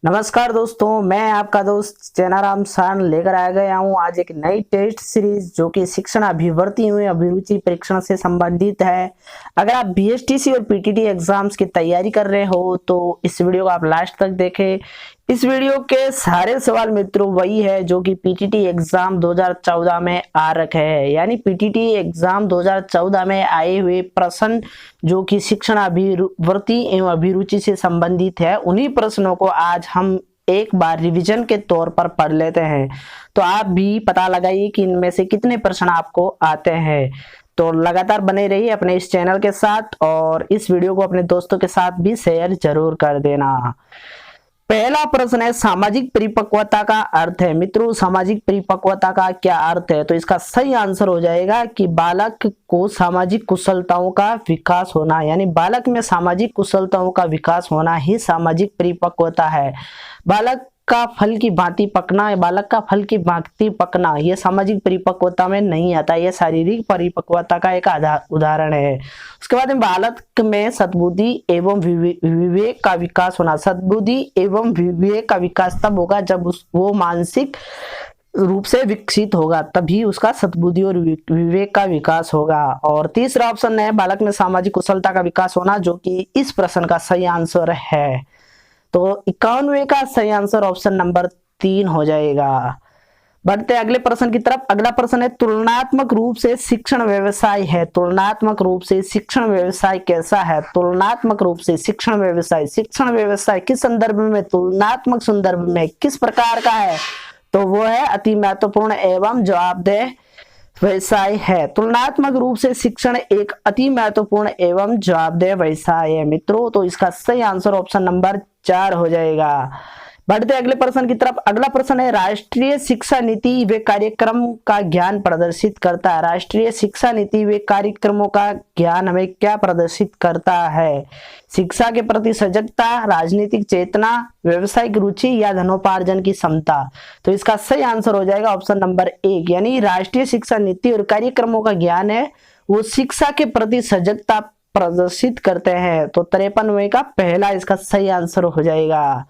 नमस्कार दोस्तों, मैं आपका दोस्त चेनाराम सान लेकर आ गया हूँ आज एक नई टेस्ट सीरीज जो कि शिक्षण अभिवर्ती में अभिरुचि परीक्षण से संबंधित है। अगर आप बीएसटीसी और पीटीटी एग्जाम्स की तैयारी कर रहे हो तो इस वीडियो को आप लास्ट तक देखें। इस वीडियो के सारे सवाल मित्रों वही है जो कि पीटीटी एग्जाम 2014 में आ रखे हैं, यानी पीटीटी एग्जाम 2014 में आए हुए प्रश्न जो कि शिक्षण अभिवर्ती एवं अभिरुचि से संबंधित है, उन्हीं प्रश्नों को आज हम एक बार रिवीजन के तौर पर पढ़ लेते हैं। तो आप भी पता लगाइए कि इनमें से कितने प्रश्न आपको आते हैं। तो लगातार बने रहिए अपने इस चैनल के साथ और इस वीडियो को अपने दोस्तों के साथ भी शेयर जरूर कर देना। पहला प्रश्न है, सामाजिक परिपक्वता का अर्थ है। मित्रों, सामाजिक परिपक्वता का क्या अर्थ है? तो इसका सही आंसर हो जाएगा कि बालक को सामाजिक कुशलताओं का विकास होना, यानी बालक में सामाजिक कुशलताओं का विकास होना ही सामाजिक परिपक्वता है। बालक का फल की भांति पकना, बालक का फल की भांति पकना यह सामाजिक परिपक्वता में नहीं आता, यह शारीरिक परिपक्वता का एक उदाहरण है। उसके बाद में बालक में सद्बुद्धि एवं विवेक का विकास होना। सद्बुद्धि एवं विवेक का विकास तब होगा जब वो मानसिक रूप से विकसित होगा, तभी उसका सद्बुद्धि और विवेक का विकास होगा। और तीसरा ऑप्शन है बालक में सामाजिक कुशलता का विकास होना, जो कि इस प्रश्न का सही आंसर है। तो 91 का सही आंसर ऑप्शन नंबर 3 हो जाएगा। बढ़ते अगले प्रश्न की तरफ। अगला प्रश्न है, तुलनात्मक रूप से शिक्षण व्यवसाय है। तुलनात्मक रूप से शिक्षण व्यवसाय कैसा है? तुलनात्मक रूप से शिक्षण व्यवसाय किस संदर्भ में, तुलनात्मक संदर्भ में किस प्रकार का है? तो वो है अति महत्वपूर्ण एवं जवाबदेह व्यवसाय है। तुलनात्मक रूप से शिक्षण एक अति महत्वपूर्ण एवं जवाबदेह व्यवसाय है मित्रों। तो इसका सही आंसर ऑप्शन नंबर 4 हो जाएगा। बढ़ते अगले प्रश्न की तरफ। अगला प्रश्न है, राष्ट्रीय शिक्षा नीति वे कार्यक्रम का ज्ञान प्रदर्शित करता है। राष्ट्रीय शिक्षा नीति वे कार्यक्रमों का ज्ञान हमें क्या प्रदर्शित करता है? शिक्षा के प्रति सजगता, राजनीतिक चेतना, व्यवसायिक रुचि या धनोपार्जन की क्षमता। तो इसका सही आंसर हो जाएगा ऑप्शन नंबर 1, यानी राष्ट्रीय शिक्षा नीति और कार्यक्रमों का ज्ञान है वो शिक्षा के प्रति सजगता प्रदर्शित करते हैं। तो 53वें का पहला इसका सही आंसर हो जाएगा।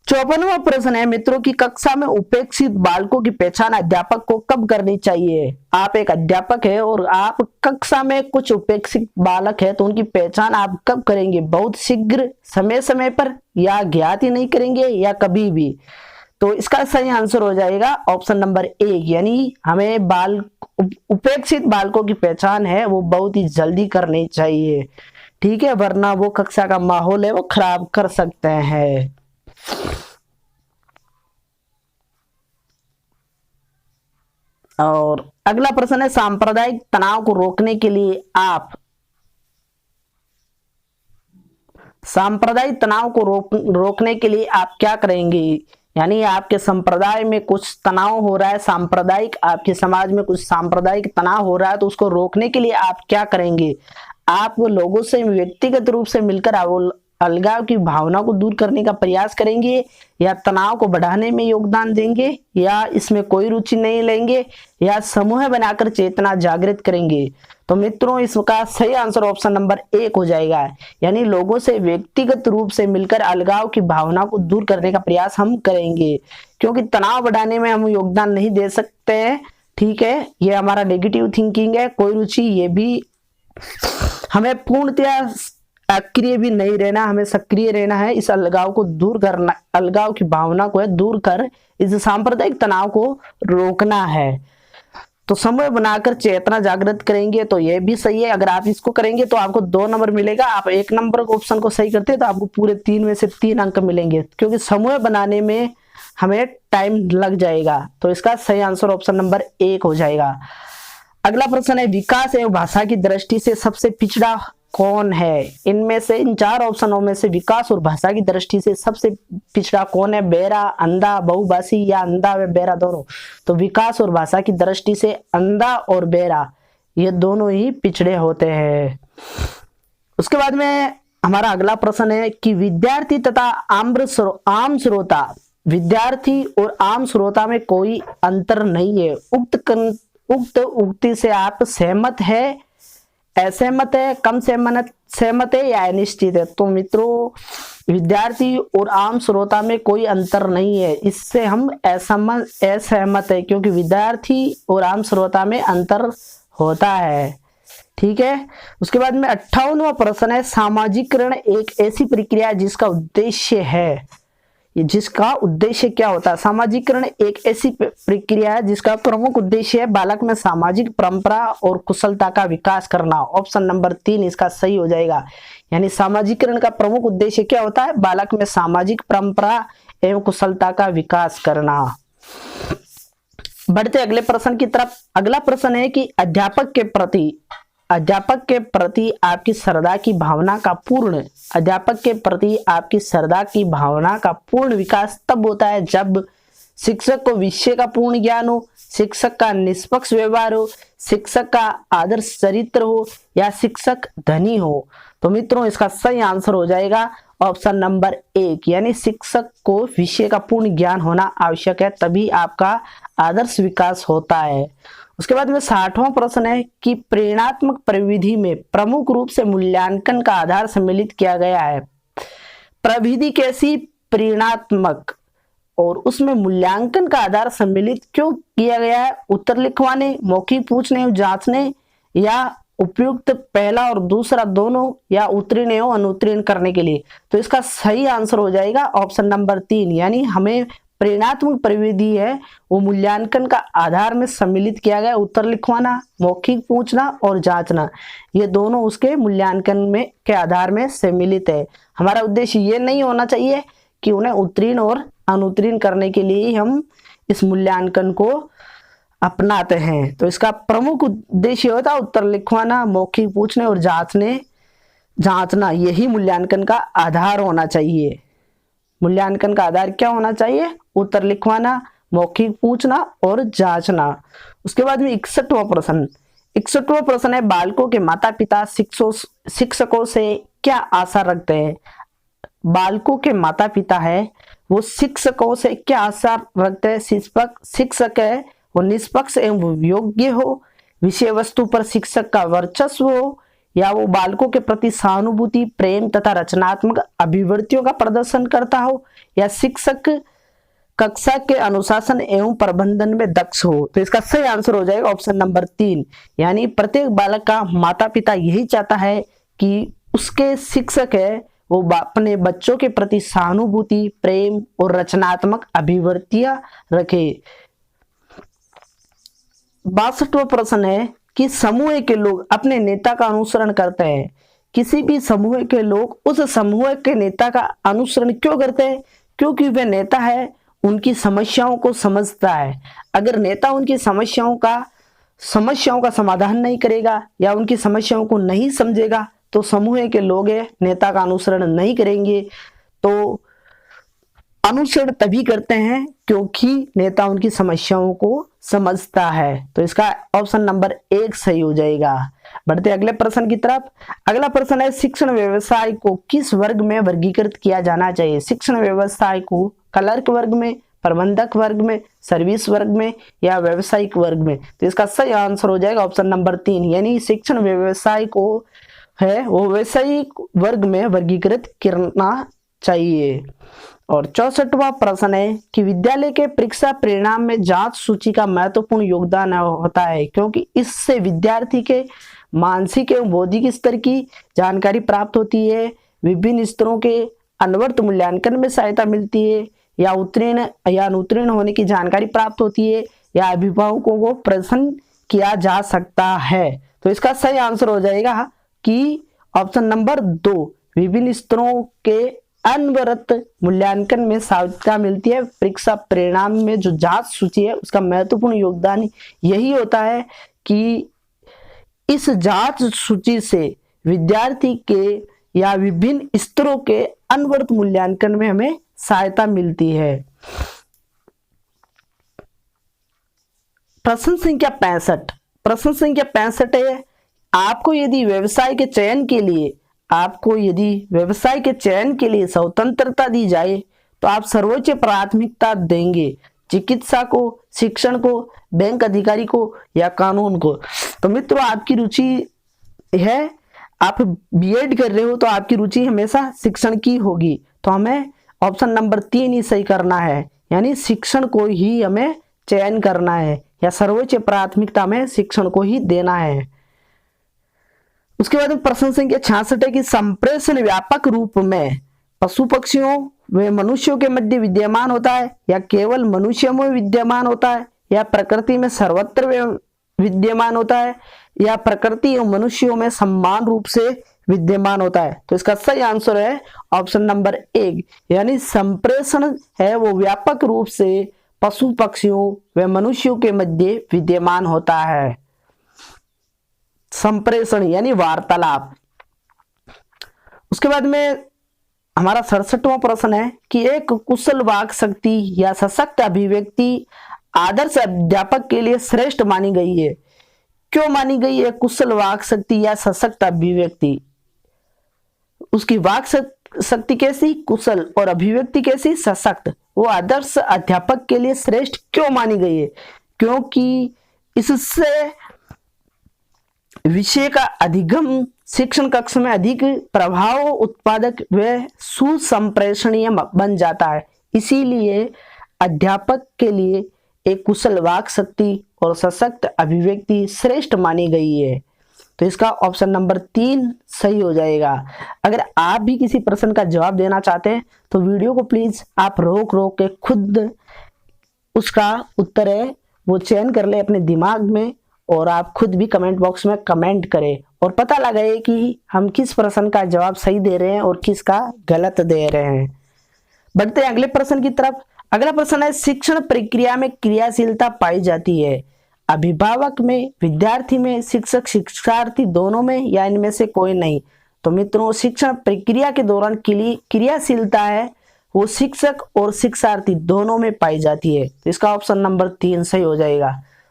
54वां प्रश्न है, मित्रों की कक्षा में उपेक्षित बालकों की पहचान अध्यापक को कब करनी चाहिए? आप एक अध्यापक है और आप कक्षा में कुछ उपेक्षित बालक है तो उनकी पहचान आप कब करेंगे? बहुत शीघ्र, समय समय पर, या ज्ञात ही नहीं करेंगे, या कभी भी? तो इसका सही आंसर हो जाएगा ऑप्शन नंबर 1, यानी हमें उपेक्षित बालकों की पहचान है वो बहुत ही जल्दी करनी चाहिए, ठीक है, वरना वो कक्षा का माहौल है वो खराब कर सकते हैं। और अगला प्रश्न है, सांप्रदायिक तनाव को रोकने के लिए आप सांप्रदायिक तनाव को रोकने के लिए आप क्या करेंगे? यानी आपके संप्रदाय में कुछ तनाव हो रहा है, सांप्रदायिक आपके समाज में कुछ सांप्रदायिक तनाव हो रहा है, तो उसको रोकने के लिए आप क्या करेंगे? आप वो लोगों से व्यक्तिगत रूप से मिलकर अलगाव की भावना को दूर करने का प्रयास करेंगे, या तनाव को बढ़ाने में योगदान देंगे, या इसमें कोई रुचि नहीं लेंगे, या समूह बनाकर चेतना जागृत करेंगे? तो मित्रों, इसका सही आंसर ऑप्शन नंबर 1 हो जाएगा, यानी लोगों से व्यक्तिगत रूप से मिलकर अलगाव की भावना को दूर करने का प्रयास हम करेंगे, क्योंकि तनाव बढ़ाने में हम योगदान नहीं दे सकते हैं, ठीक है, ये हमारा नेगेटिव थिंकिंग है। कोई रुचि, ये भी हमें पूर्णतया अक्रिय भी नहीं रहना, हमें सक्रिय रहना है, इस अलगाव को दूर करना, अलगाव की भावना को दूर कर इस सांप्रदायिक तनाव को रोकना है। तो समूह बनाकर चेतना जागृत करेंगे, तो ये भी सही है। अगर आप इसको करेंगे तो आपको 2 नंबर मिलेगा। आप 1 नंबर ऑप्शन को सही करते हैं तो आपको पूरे 3 में से 3 अंक मिलेंगे, क्योंकि समूह बनाने में हमें टाइम लग जाएगा। तो इसका सही आंसर ऑप्शन नंबर 1 हो जाएगा। अगला प्रश्न है, विकास एवं भाषा की दृष्टि से सबसे पिछड़ा कौन है? इनमें से, इन 4 ऑप्शनों में से विकास और भाषा की दृष्टि से सबसे पिछड़ा कौन है? बहरा, अंधा, बहुभाषी, या अंधा व बहरा दोनों? तो विकास और भाषा की दृष्टि से अंधा और बहरा ये दोनों ही पिछड़े होते हैं। उसके बाद में हमारा अगला प्रश्न है कि विद्यार्थी तथा आम श्रोता, विद्यार्थी और आम श्रोता में कोई अंतर नहीं है। उक्त उक्ति से आप सहमत है, असहमत है, कम सहमत है या अनिश्चित है? तो मित्रों, विद्यार्थी और आम श्रोता में कोई अंतर नहीं है, इससे हम असहमत है, क्योंकि विद्यार्थी और आम श्रोता में अंतर होता है। ठीक है। उसके बाद में 58वां प्रश्न है, सामाजिकरण एक ऐसी प्रक्रिया है जिसका उद्देश्य है, जिसका उद्देश्य क्या होता है? सामाजिकरण एक ऐसी प्रक्रिया है जिसका प्रमुख उद्देश्य है बालक में सामाजिक परंपरा और कुशलता का विकास करना। ऑप्शन नंबर 3 इसका सही हो जाएगा। यानी सामाजिकरण का प्रमुख उद्देश्य क्या होता है? बालक में सामाजिक परंपरा एवं कुशलता का विकास करना। बढ़ते अगले प्रश्न की तरफ। अगला प्रश्न है कि अध्यापक के प्रति आपकी श्रद्धा की भावना का पूर्ण विकास तब होता है जब शिक्षक को विषय का पूर्ण ज्ञान हो, शिक्षक का निष्पक्ष व्यवहार हो, शिक्षक का आदर्श चरित्र हो या शिक्षक धनी हो। तो मित्रों, इसका सही आंसर हो जाएगा ऑप्शन नंबर 1, यानी शिक्षक को विषय का पूर्ण ज्ञान होना आवश्यक है, तभी आपका आदर्श विकास होता है। उसके बाद में 60वां प्रश्न है कि प्रेरणात्मक प्रविधि में प्रमुख रूप से मूल्यांकन का आधार सम्मिलित किया गया है। प्रविधि कैसी? प्रेरणात्मक, और उसमें मूल्यांकन का आधार सम्मिलित क्यों किया गया है? उत्तर लिखवाने, मौखिक पूछने और जांचने, या उपयुक्त पहला और दूसरा दोनों, या उत्तीर्ण एवं अनुत्तीर्ण करने के लिए। तो इसका सही आंसर हो जाएगा ऑप्शन नंबर 3, यानी हमें प्रेरणात्मक प्रविधि है वो मूल्यांकन का आधार में सम्मिलित किया गया। उत्तर लिखवाना, मौखिक पूछना और जांचना, ये दोनों उसके मूल्यांकन में के आधार में सम्मिलित है। हमारा उद्देश्य ये नहीं होना चाहिए कि उन्हें उत्तीर्ण और अनुत्तीर्ण करने के लिए हम इस मूल्यांकन को अपनाते हैं। तो इसका प्रमुख उद्देश्य होता है उत्तर लिखवाना, मौखिक पूछने और जांचना, यही मूल्यांकन का आधार होना चाहिए। मूल्यांकन का आधार क्या होना चाहिए? उत्तर लिखवाना, मौखिक पूछना और जांचना। उसके बाद में 61वां प्रश्न है, बालकों के माता पिता शिक्षकों से क्या आशा रखते हैं? बालकों के माता पिता है वो शिक्षकों से क्या आशा रखते हैं? शिक्षक है वो निष्पक्ष एवं योग्य हो, विषय वस्तु पर शिक्षक का वर्चस्व हो, या वो बालकों के प्रति सहानुभूति, प्रेम तथा रचनात्मक अभिवृत्तियों का प्रदर्शन करता हो, या शिक्षक कक्षा के अनुशासन एवं प्रबंधन में दक्ष हो। तो इसका सही आंसर हो जाएगा ऑप्शन नंबर 3, यानी प्रत्येक बालक का माता पिता यही चाहता है कि उसके शिक्षक है वो अपने बच्चों के प्रति सहानुभूति, प्रेम और रचनात्मक अभिवृत्तियां रखे। 62वां प्रश्न है कि समूह के लोग अपने नेता का अनुसरण करते हैं। किसी भी समूह के लोग उस समूह के नेता का अनुसरण क्यों करते हैं? क्योंकि वह नेता है उनकी समस्याओं को समझता है। अगर नेता उनकी समस्याओं का समाधान नहीं करेगा या उनकी समस्याओं को नहीं समझेगा तो समूह के लोग नेता का अनुसरण नहीं करेंगे। तो अनुसरण तभी करते हैं क्योंकि नेता उनकी समस्याओं को समझता है। तो इसका ऑप्शन नंबर 1 सही हो जाएगा। बढ़ते अगले प्रश्न की तरफ। अगला प्रश्न है, शिक्षण व्यवसाय को किस वर्ग में वर्गीकृत किया जाना चाहिए? शिक्षण व्यवसाय को क्लर्क वर्ग में, प्रबंधक वर्ग में, सर्विस वर्ग में या व्यावसायिक वर्ग में? तो इसका सही आंसर हो जाएगा ऑप्शन नंबर 3, यानी शिक्षण व्यवसाय को है वो व्यावसायिक वर्ग में वर्गीकृत करना चाहिए। और 64वां प्रश्न है कि विद्यालय के परीक्षा परिणाम में जांच सूची का महत्वपूर्ण योगदान होता है, क्योंकि इससे विद्यार्थी के मानसिक एवं बौद्धिक स्तर की जानकारी प्राप्त होती है, विभिन्न स्तरों के अनवर्त मूल्यांकन में सहायता मिलती है, या उत्तीर्ण या अनुत्तीर्ण होने की जानकारी प्राप्त होती है, या अभिभावकों को प्रश्न किया जा सकता है। तो इसका सही आंसर हो जाएगा कि ऑप्शन नंबर 2, विभिन्न स्तरों के अनवरत मूल्यांकन में सहायता मिलती है। परीक्षा परिणाम में जो जांच सूची है उसका महत्वपूर्ण योगदान यही होता है कि इस जांच सूची से विद्यार्थी के या विभिन्न स्तरों के अनवरत मूल्यांकन में हमें सहायता मिलती है। प्रश्न संख्या 65 है, आपको यदि व्यवसाय के चयन के लिए स्वतंत्रता दी जाए तो आप सर्वोच्च प्राथमिकता देंगे? चिकित्सा को, शिक्षण को, बैंक अधिकारी को या कानून को? तो मित्रों, आपकी रुचि है, आप बीएड कर रहे हो तो आपकी रुचि हमेशा शिक्षण की होगी, तो हमें ऑप्शन नंबर 3 ही सही करना है, यानी शिक्षण को ही हमें चयन करना है या सर्वोच्च प्राथमिकता में शिक्षण को ही देना है। उसके बाद प्रश्न संख्या 66 है कि संप्रेषण व्यापक रूप में पशु पक्षियों व मनुष्यों के मध्य विद्यमान होता है या केवल मनुष्यों में विद्यमान होता है या प्रकृति में सर्वत्र विद्यमान होता है या प्रकृति और मनुष्यों में समान रूप से विद्यमान होता है। तो इसका सही आंसर है ऑप्शन नंबर 1, यानी संप्रेषण है वो व्यापक रूप से पशु पक्षियों व मनुष्यों के मध्य विद्यमान होता है। संप्रेषण यानी वार्तालाप। उसके बाद में हमारा 67वां प्रश्न है कि एक कुशल वाक शक्ति या सशक्त अभिव्यक्ति आदर्श अध्यापक के लिए श्रेष्ठ मानी गई है। क्यों मानी गई है कुशल वाक शक्ति या सशक्त अभिव्यक्ति? उसकी वाक शक्ति कैसी? कुशल, और अभिव्यक्ति कैसी? सशक्त। वो आदर्श अध्यापक के लिए श्रेष्ठ क्यों मानी गई है? क्योंकि इससे विषय का अधिगम शिक्षण कक्ष में अधिक प्रभाव उत्पादक व सुसंप्रेषणीय बन जाता है। इसीलिए अध्यापक के लिए एक कुशल वाक शक्ति और सशक्त अभिव्यक्ति श्रेष्ठ मानी गई है। तो इसका ऑप्शन नंबर 3 सही हो जाएगा। अगर आप भी किसी प्रश्न का जवाब देना चाहते हैं तो वीडियो को प्लीज आप रोक के खुद उसका उत्तर है वो चयन कर ले अपने दिमाग में, और आप खुद भी कमेंट बॉक्स में कमेंट करें और पता लगाए कि हम किस प्रश्न का जवाब सही दे रहे हैं और किसका गलत दे रहे हैं। बढ़ते हैं अगले प्रश्न की तरफ। अगला प्रश्न है शिक्षण प्रक्रिया में क्रियाशीलता पाई जाती है अभिभावक में, विद्यार्थी में, शिक्षक शिक्षार्थी दोनों में या इनमें से कोई नहीं? तो मित्रों, शिक्षण प्रक्रिया के दौरान क्रियाशीलता है वो शिक्षक और शिक्षार्थी दोनों में पाई जाती है। तो इसका ऑप्शन नंबर 3 सही हो जाएगा।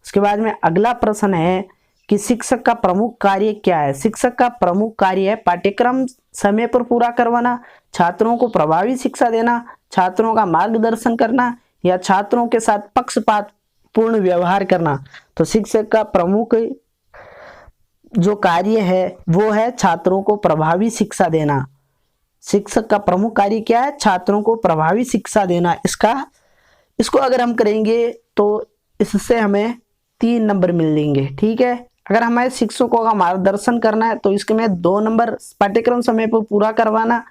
उसके बाद में अगला प्रश्न है कि शिक्षक का प्रमुख कार्य क्या है? शिक्षक का प्रमुख कार्य है पाठ्यक्रम समय पर पूरा करवाना, छात्रों को प्रभावी शिक्षा देना, छात्रों का मार्गदर्शन करना या छात्रों के साथ पक्षपात पूर्ण व्यवहार करना। तो शिक्षक का प्रमुख जो कार्य है वो है छात्रों को प्रभावी शिक्षा देना। शिक्षक का प्रमुख कार्य क्या है? छात्रों को प्रभावी शिक्षा देना। इसको अगर हम करेंगे तो इससे हमें 3 नंबर मिल जाएंगे। ठीक है, अगर हमें शिक्षकों का मार्गदर्शन करना है तो इसके में 2 नंबर, पाठ्यक्रम समय पर पूरा करवाना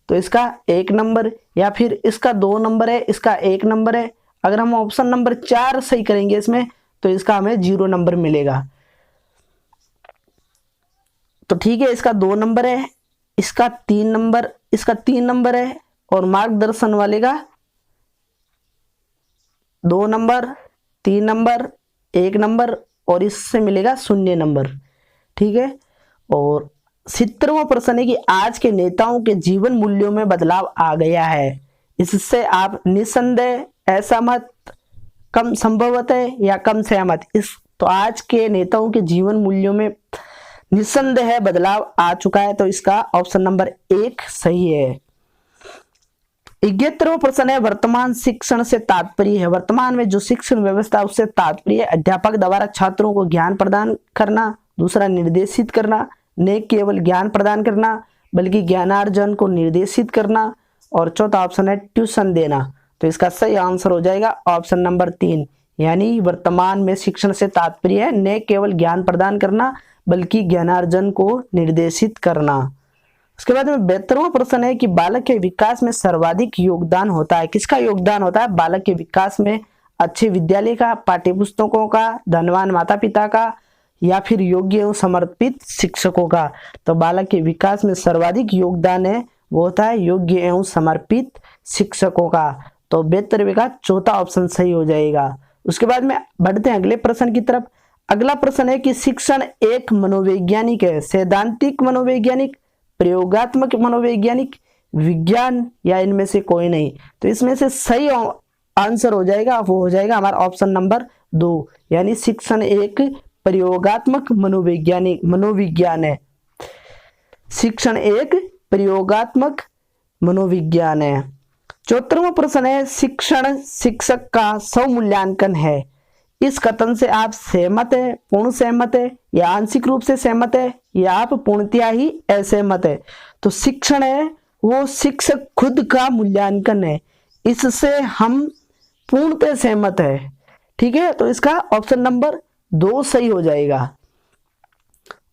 तो इसका 1 नंबर, या फिर इसका 2 नंबर है, इसका 1 नंबर है। अगर हम ऑप्शन नंबर 4 सही करेंगे इसमें तो इसका हमें 0 नंबर मिलेगा। तो ठीक है, इसका 2 नंबर है, इसका 3 नंबर, इसका 3 नंबर है, और मार्गदर्शन वाले का 2 नंबर, 3 नंबर, 1 नंबर, और इससे मिलेगा 0 नंबर। ठीक है, और 70वां प्रश्न है कि आज के नेताओं के जीवन मूल्यों में बदलाव आ गया है। इससे आप निसंदेह, असहमत, कम संभवतः या कम सहमत? तो आज के नेताओं के जीवन मूल्यों में निसंदेह बदलाव आ चुका है। तो इसका ऑप्शन नंबर 1 सही है। 71वां प्रश्न है वर्तमान शिक्षण से तात्पर्य है। वर्तमान में जो शिक्षण व्यवस्था उससे तात्पर्य अध्यापक द्वारा छात्रों को ज्ञान प्रदान करना, दूसरा निर्देशित करना, न केवल ज्ञान प्रदान करना बल्कि ज्ञानार्जन को निर्देशित करना, और चौथा ऑप्शन है ट्यूशन देना। तो इसका सही आंसर हो जाएगा ऑप्शन नंबर 3, यानी वर्तमान में शिक्षण से तात्पर्य है न केवल ज्ञान प्रदान करना बल्कि ज्ञानार्जन को निर्देशित करना। उसके बाद में 72वां प्रश्न है कि बालक के विकास में सर्वाधिक योगदान होता है। किसका योगदान होता है बालक के विकास में? अच्छे विद्यालय का, पाठ्यपुस्तकों का, धनवान माता पिता का, या फिर योग्य एवं समर्पित शिक्षकों का? तो बालक के विकास में सर्वाधिक योगदान है वो होता है योग्य एवं समर्पित शिक्षकों का। तो 72वें का चौथा ऑप्शन सही हो जाएगा। उसके बाद में बढ़ते हैं अगले प्रश्न की तरफ। अगला प्रश्न है कि शिक्षण एक मनोवैज्ञानिक है, सैद्धांतिक मनोवैज्ञानिक, प्रयोगात्मक मनोवैज्ञानिक, विज्ञान, या इनमें से कोई नहीं? तो इसमें से सही आंसर हो जाएगा वो हो जाएगा हमारा ऑप्शन नंबर 2, यानी शिक्षण एक प्रयोगात्मक मनोविज्ञान है। शिक्षण एक प्रयोगात्मक मनोविज्ञान है। 74वां प्रश्न है शिक्षण शिक्षक का स्वमूल्यांकन है। इस कथन से आप सहमत है, पूर्ण सहमत है, या आंशिक रूप से सहमत है, या आप पूर्णतया ही असहमत है? तो शिक्षण है वो शिक्षक खुद का मूल्यांकन है, इससे हम पूर्णतः सहमत है। ठीक है, तो इसका ऑप्शन नंबर 2 सही हो जाएगा।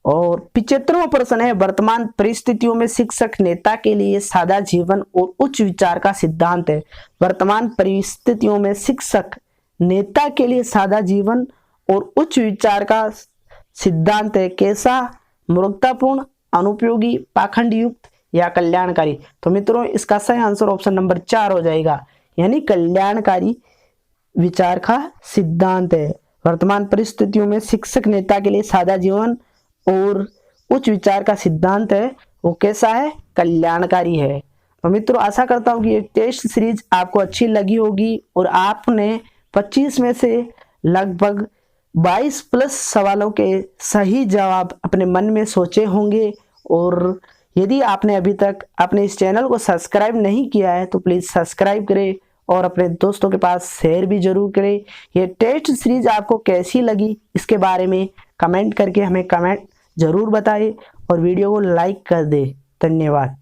और 75वां प्रश्न है, वर्तमान परिस्थितियों में शिक्षक नेता के लिए सादा जीवन और उच्च विचार का सिद्धांत है। वर्तमान परिस्थितियों में शिक्षक नेता के लिए सादा जीवन और उच्च विचार का सिद्धांत है। कैसा? मूर्खतापूर्ण, अनुपयोगी, पाखंड युक्त या कल्याणकारी? तो मित्रों इसका सही आंसर ऑप्शन नंबर 4 हो जाएगा, यानी कल्याणकारी विचार का सिद्धांत है। वर्तमान परिस्थितियों में शिक्षक नेता के लिए सादा जीवन और उच्च विचार का सिद्धांत है, वो कैसा है? कल्याणकारी है। तो मित्रों आशा करता हूं कि ये टेस्ट सीरीज आपको अच्छी लगी होगी और आपने 25 में से लगभग 22 प्लस सवालों के सही जवाब अपने मन में सोचे होंगे। और यदि आपने अभी तक अपने इस चैनल को सब्सक्राइब नहीं किया है तो प्लीज सब्सक्राइब करें और अपने दोस्तों के पास शेयर भी जरूर करें। ये टेस्ट सीरीज आपको कैसी लगी इसके बारे में कमेंट करके हमें कमेंट जरूर बताएं और वीडियो को लाइक कर दें। धन्यवाद।